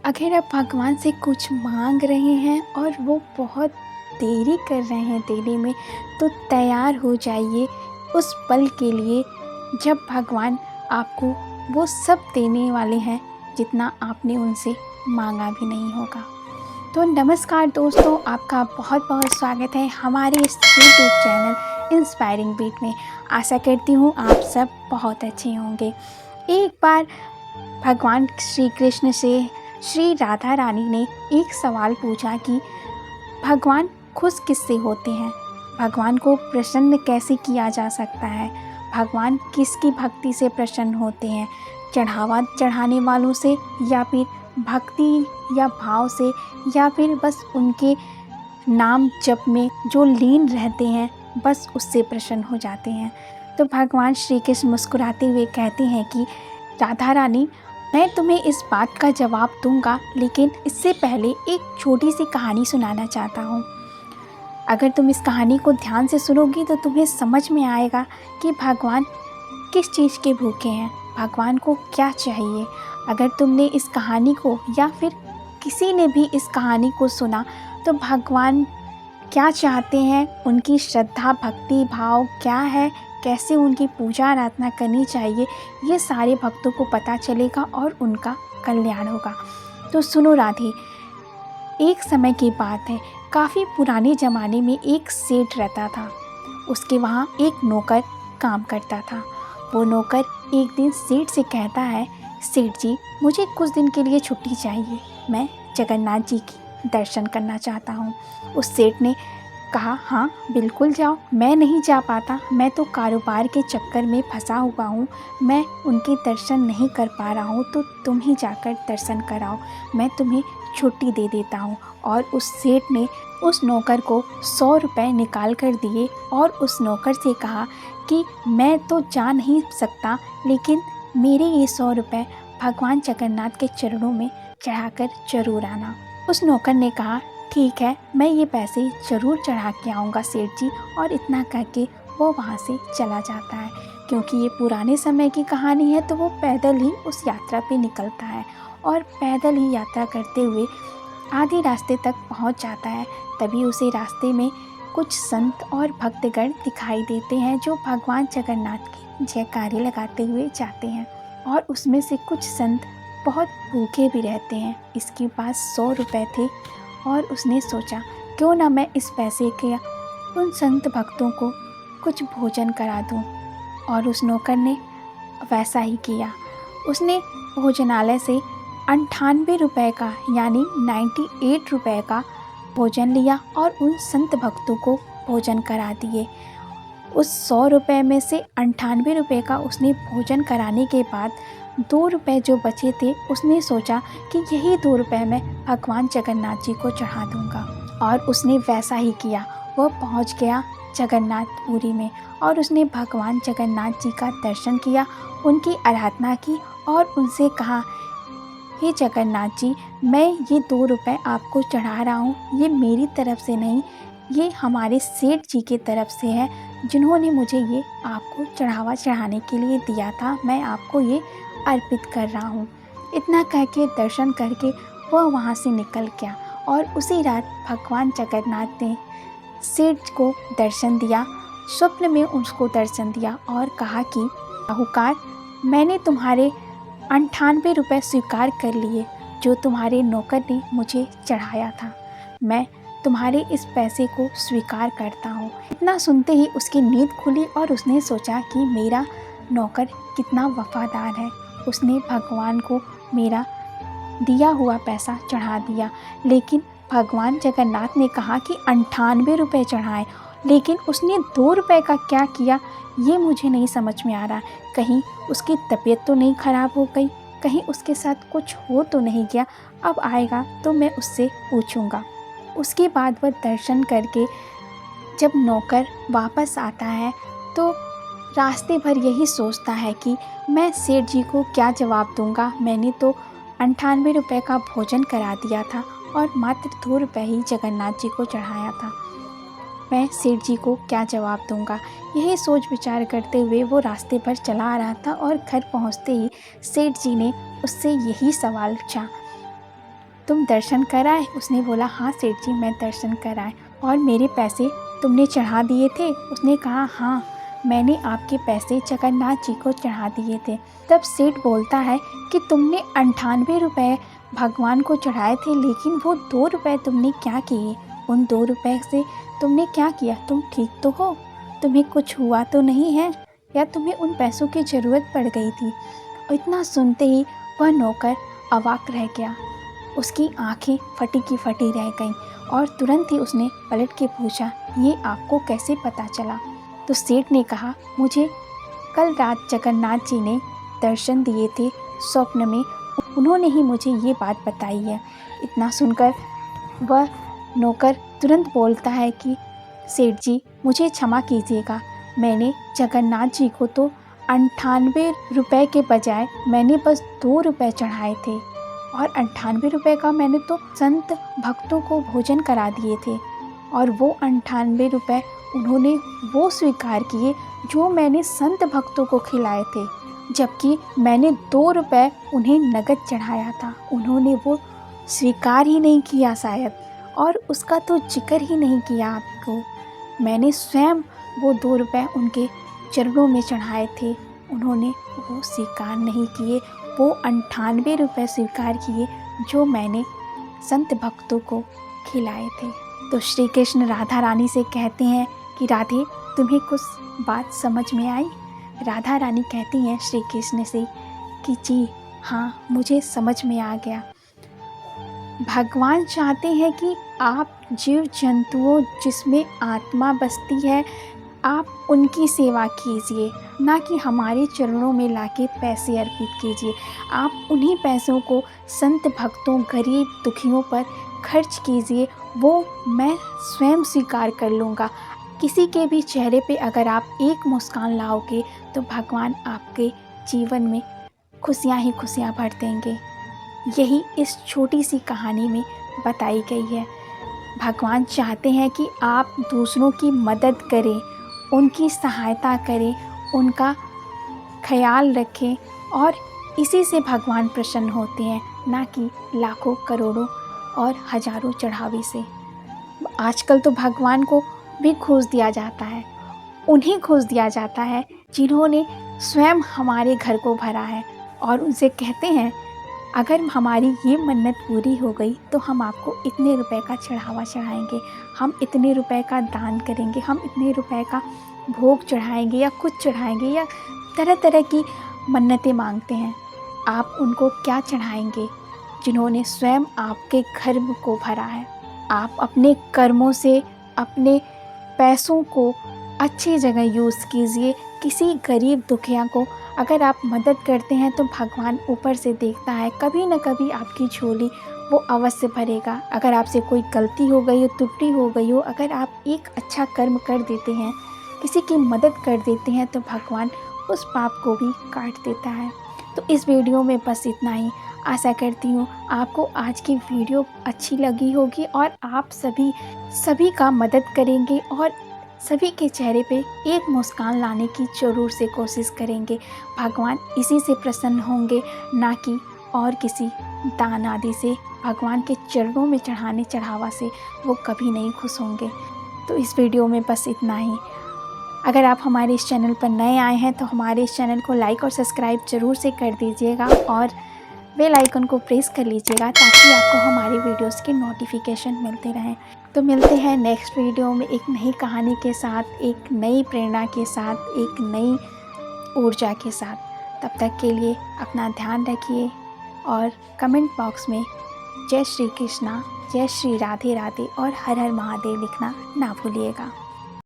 अगर आप भगवान से कुछ मांग रहे हैं और वो बहुत देरी कर रहे हैं देने में, तो तैयार हो जाइए उस पल के लिए जब भगवान आपको वो सब देने वाले हैं जितना आपने उनसे मांगा भी नहीं होगा। तो नमस्कार दोस्तों, आपका बहुत बहुत स्वागत है हमारे इस यूट्यूब चैनल इंस्पायरिंग बीट में। आशा करती हूँ आप सब बहुत अच्छे होंगे। एक बार भगवान श्री कृष्ण से श्री राधा रानी ने एक सवाल पूछा कि भगवान खुश किससे होते हैं, भगवान को प्रसन्न कैसे किया जा सकता है, भगवान किसकी भक्ति से प्रसन्न होते हैं, चढ़ावा चढ़ाने वालों से या फिर भक्ति या भाव से या फिर बस उनके नाम जप में जो लीन रहते हैं बस उससे प्रसन्न हो जाते हैं। तो भगवान श्री कृष्ण मुस्कुराते हुए कहते हैं कि राधा रानी, मैं तुम्हें इस बात का जवाब दूंगा, लेकिन इससे पहले एक छोटी सी कहानी सुनाना चाहता हूँ। अगर तुम इस कहानी को ध्यान से सुनोगी तो तुम्हें समझ में आएगा कि भगवान किस चीज़ के भूखे हैं, भगवान को क्या चाहिए। अगर तुमने इस कहानी को या फिर किसी ने भी इस कहानी को सुना तो भगवान क्या चाहते हैं, उनकी श्रद्धा भक्ति भाव क्या है, कैसे उनकी पूजा आराधना करनी चाहिए, ये सारे भक्तों को पता चलेगा और उनका कल्याण होगा। तो सुनो राधे, एक समय की बात है, काफ़ी पुराने ज़माने में एक सेठ रहता था। उसके वहाँ एक नौकर काम करता था। वो नौकर एक दिन सेठ से कहता है, सेठ जी मुझे कुछ दिन के लिए छुट्टी चाहिए, मैं जगन्नाथ जी की दर्शन करना चाहता हूँ। उस सेठ ने कहा, हाँ बिल्कुल जाओ, मैं नहीं जा पाता, मैं तो कारोबार के चक्कर में फंसा हुआ हूँ, मैं उनके दर्शन नहीं कर पा रहा हूँ, तो तुम ही जाकर दर्शन कराओ, मैं तुम्हें छुट्टी दे देता हूँ। और उस सेठ ने उस नौकर को 100 रुपये निकाल कर दिए और उस नौकर से कहा कि मैं तो जा नहीं सकता, लेकिन मेरे ये 100 रुपये भगवान जगन्नाथ के चरणों में चढ़ाकर जरूर आना। उस नौकर ने कहा, ठीक है, मैं ये पैसे ज़रूर चढ़ा के आऊँगा सेठ जी। और इतना करके वो वहाँ से चला जाता है। क्योंकि ये पुराने समय की कहानी है तो वो पैदल ही उस यात्रा पे निकलता है और पैदल ही यात्रा करते हुए आधे रास्ते तक पहुँच जाता है। तभी उसे रास्ते में कुछ संत और भक्तगण दिखाई देते हैं जो भगवान जगन्नाथ की जयकारे लगाते हुए जाते हैं। और उसमें से कुछ संत बहुत भूखे भी रहते हैं। इसके पास 100 रुपये थे और उसने सोचा क्यों ना मैं इस पैसे के उन संत भक्तों को कुछ भोजन करा दूं। और उस नौकर ने वैसा ही किया। उसने भोजनालय से 98 रुपये का यानी 98 रुपये का भोजन लिया और उन संत भक्तों को भोजन करा दिए। उस 100 रुपये में से 98 रुपये का उसने भोजन कराने के बाद 2 रुपये जो बचे थे उसने सोचा कि यही 2 रुपये मैं भगवान जगन्नाथ जी को चढ़ा दूंगा। और उसने वैसा ही किया। वह पहुंच गया जगन्नाथपुरी में और उसने भगवान जगन्नाथ जी का दर्शन किया, उनकी आराधना की और उनसे कहा, हे जगन्नाथ जी, मैं ये 2 रुपये आपको चढ़ा रहा हूँ, ये मेरी तरफ से नहीं, ये हमारे सेठ जी की तरफ से है जिन्होंने मुझे ये आपको चढ़ावा चढ़ाने के लिए दिया था, मैं आपको ये अर्पित कर रहा हूँ। इतना कह के दर्शन करके वह वहाँ से निकल गया। और उसी रात भगवान जगन्नाथ ने सेठ को दर्शन दिया, स्वप्न में उसको दर्शन दिया और कहा कि साहूकार, मैंने तुम्हारे 98 रुपये स्वीकार कर लिए जो तुम्हारे नौकर ने मुझे चढ़ाया था, मैं तुम्हारे इस पैसे को स्वीकार करता हूँ। इतना सुनते ही उसकी नींद खुली और उसने सोचा कि मेरा नौकर कितना वफादार है, उसने भगवान को मेरा दिया हुआ पैसा चढ़ा दिया। लेकिन भगवान जगन्नाथ ने कहा कि 98 रुपये चढ़ाएं, लेकिन उसने 2 रुपये का क्या किया ये मुझे नहीं समझ में आ रहा। कहीं उसकी तबीयत तो नहीं ख़राब हो गई, कहीं उसके साथ कुछ हो तो नहीं गया, अब आएगा तो मैं उससे पूछूंगा। उसके बाद वह दर्शन करके जब नौकर वापस आता है तो रास्ते भर यही सोचता है कि मैं सेठ जी को क्या जवाब दूंगा, मैंने तो 98 रुपये का भोजन करा दिया था और मात्र 2 रुपये ही जगन्नाथ जी को चढ़ाया था, मैं सेठ जी को क्या जवाब दूंगा। यही सोच विचार करते हुए वो रास्ते पर चला आ रहा था और घर पहुंचते ही सेठ जी ने उससे यही सवाल पूछा, तुम दर्शन कर आए? उसने बोला हाँ सेठ जी मैं दर्शन कर आए। और मेरे पैसे तुमने चढ़ा दिए थे? उसने कहा हाँ मैंने आपके पैसे जगन्नाथ जी को चढ़ा दिए थे। तब सेठ बोलता है कि तुमने 98 रुपये भगवान को चढ़ाए थे, लेकिन वो 2 रुपये तुमने क्या किए? उन 2 रुपये से तुमने क्या किया? तुम ठीक तो हो? तुम्हें कुछ हुआ तो नहीं है? या तुम्हें उन पैसों की ज़रूरत पड़ गई थी? और इतना सुनते ही वह नौकर अवाक रह गया। उसकी आंखें फटी की फटी रह गईं और तुरंत ही उसने पलट के पूछा ये आपको कैसे पता चला? तो सेठ ने कहा मुझे कल रात जगन्नाथ जी ने दर्शन दिए थे स्वप्न में, उन्होंने ही मुझे ये बात बताई है। इतना सुनकर वह नौकर तुरंत बोलता है कि सेठ जी मुझे क्षमा कीजिएगा, मैंने जगन्नाथ जी को तो 98 रुपये के बजाय मैंने बस 2 रुपये चढ़ाए थे, और 98 रुपये का मैंने तो संत भक्तों को भोजन करा दिए थे, और वो 98 रुपये उन्होंने वो स्वीकार किए जो मैंने संत भक्तों को खिलाए थे, जबकि मैंने 2 रुपये उन्हें नगद चढ़ाया था। उन्होंने वो स्वीकार ही नहीं किया शायद, और उसका तो जिक्र ही नहीं किया आपको। मैंने स्वयं वो 2 रुपये उनके चरणों में चढ़ाए थे, उन्होंने वो स्वीकार नहीं किए। वो 98 रुपये स्वीकार किए जो मैंने संत भक्तों को खिलाए थे। तो श्री कृष्ण राधा रानी से कहते हैं कि राधे तुम्हें कुछ बात समझ में आई? राधा रानी कहती हैं श्री कृष्ण से कि जी हाँ मुझे समझ में आ गया। भगवान चाहते हैं कि आप जीव जंतुओं जिसमें आत्मा बसती है आप उनकी सेवा कीजिए, ना कि हमारे चरणों में लाके पैसे अर्पित कीजिए। आप उन्हीं पैसों को संत भक्तों गरीब दुखियों पर खर्च कीजिए, वो मैं स्वयं स्वीकार कर लूँगा। किसी के भी चेहरे पे अगर आप एक मुस्कान लाओगे तो भगवान आपके जीवन में खुशियाँ ही खुशियाँ भर देंगे। यही इस छोटी सी कहानी में बताई गई है। भगवान चाहते हैं कि आप दूसरों की मदद करें, उनकी सहायता करें, उनका ख्याल रखें, और इसी से भगवान प्रसन्न होते हैं, ना कि लाखों करोड़ों और हजारों चढ़ावे से। आजकल तो भगवान को भी खोज दिया जाता है, उन्हें खोज दिया जाता है जिन्होंने स्वयं हमारे घर को भरा है, और उनसे कहते हैं अगर हमारी ये मन्नत पूरी हो गई तो हम आपको इतने रुपए का चढ़ावा चढ़ाएंगे, हम इतने रुपए का दान करेंगे, हम इतने रुपए का भोग चढ़ाएंगे या कुछ चढ़ाएंगे, या तरह तरह की मन्नतें मांगते हैं। आप उनको क्या चढ़ाएंगे जिन्होंने स्वयं आपके घर को भरा है? आप अपने कर्मों से अपने पैसों को अच्छी जगह यूज़ कीजिए। किसी गरीब दुखिया को अगर आप मदद करते हैं तो भगवान ऊपर से देखता है, कभी न कभी आपकी झोली वो अवश्य भरेगा। अगर आपसे कोई गलती हो गई हो, त्रुटि हो गई हो, अगर आप एक अच्छा कर्म कर देते हैं, किसी की मदद कर देते हैं, तो भगवान उस पाप को भी काट देता है। तो इस वीडियो में बस इतना ही। आशा करती हूँ आपको आज की वीडियो अच्छी लगी होगी और आप सभी का मदद करेंगे और सभी के चेहरे पे एक मुस्कान लाने की ज़रूर से कोशिश करेंगे। भगवान इसी से प्रसन्न होंगे, ना कि और किसी दान आदि से। भगवान के चरणों में चढ़ाने चढ़ावा से वो कभी नहीं खुश होंगे। तो इस वीडियो में बस इतना ही। अगर आप हमारे इस चैनल पर नए आए हैं तो हमारे इस चैनल को लाइक और सब्सक्राइब ज़रूर से कर दीजिएगा और बेल आइकन को प्रेस कर लीजिएगा, ताकि आपको हमारी वीडियोस के नोटिफिकेशन मिलते रहें। तो मिलते हैं नेक्स्ट वीडियो में एक नई कहानी के साथ, एक नई प्रेरणा के साथ, एक नई ऊर्जा के साथ। तब तक के लिए अपना ध्यान रखिए और कमेंट बॉक्स में जय श्री कृष्णा, जय श्री राधे राधे और हर हर महादेव लिखना ना भूलिएगा।